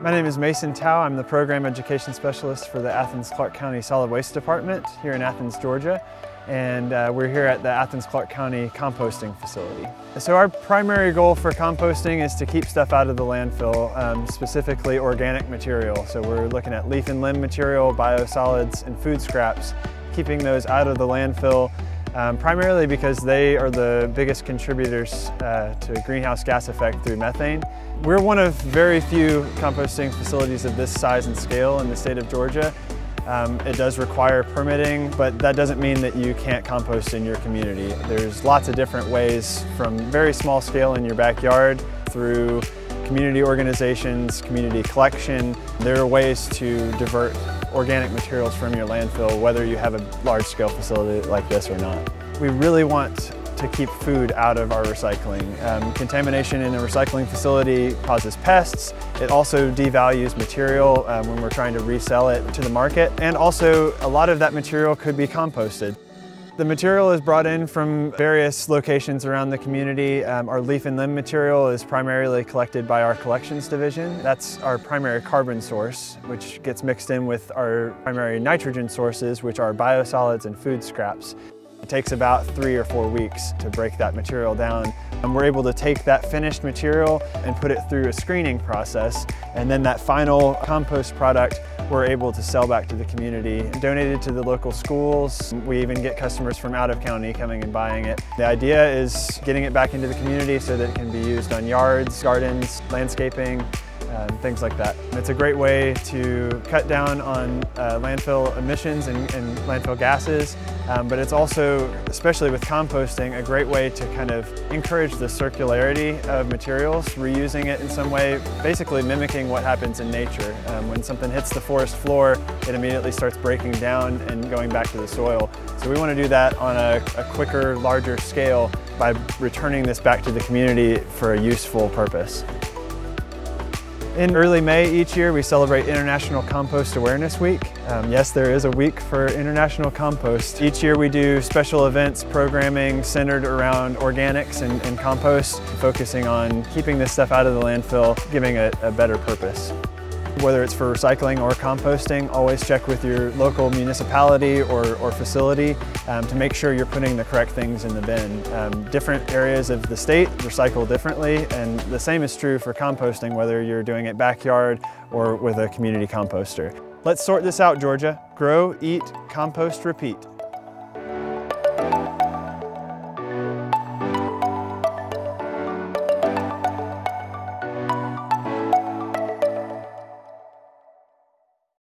My name is Mason Towe. I'm the Program Education Specialist for the Athens-Clarke County Solid Waste Department here in Athens, Georgia. And we're here at the Athens-Clarke County composting facility. So our primary goal for composting is to keep stuff out of the landfill, specifically organic material. So we're looking at leaf and limb material, biosolids, and food scraps, keeping those out of the landfill, primarily because they are the biggest contributors to greenhouse gas effect through methane. We're one of very few composting facilities of this size and scale in the state of Georgia. It does require permitting, but that doesn't mean that you can't compost in your community. There's lots of different ways, from very small scale in your backyard through community organizations, community collection. There are ways to divert organic materials from your landfill, whether you have a large-scale facility like this or not. We really want to keep food out of our recycling. Contamination in a recycling facility causes pests. It also devalues material when we're trying to resell it to the market. And also, a lot of that material could be composted. The material is brought in from various locations around the community. Our leaf and limb material is primarily collected by our collections division. That's our primary carbon source, which gets mixed in with our primary nitrogen sources, which are biosolids and food scraps. It takes about 3 or 4 weeks to break that material down. And we're able to take that finished material and put it through a screening process, and then that final compost product we're able to sell back to the community, donated to the local schools. We even get customers from out of county coming and buying it. The idea is getting it back into the community so that it can be used on yards, gardens, landscaping, things like that. It's a great way to cut down on landfill emissions and landfill gases, but it's also, especially with composting, a great way to kind of encourage the circularity of materials, reusing it in some way, basically mimicking what happens in nature. When something hits the forest floor, it immediately starts breaking down and going back to the soil. So we want to do that on a quicker, larger scale by returning this back to the community for a useful purpose. In early May each year, we celebrate International Compost Awareness Week. Yes, there is a week for International Compost. Each year we do special events, programming centered around organics and compost, focusing on keeping this stuff out of the landfill, giving it a better purpose. Whether it's for recycling or composting, always check with your local municipality or facility to make sure you're putting the correct things in the bin. Different areas of the state recycle differently, and the same is true for composting, whether you're doing it backyard or with a community composter. Let's sort this out, Georgia. Grow, eat, compost, repeat.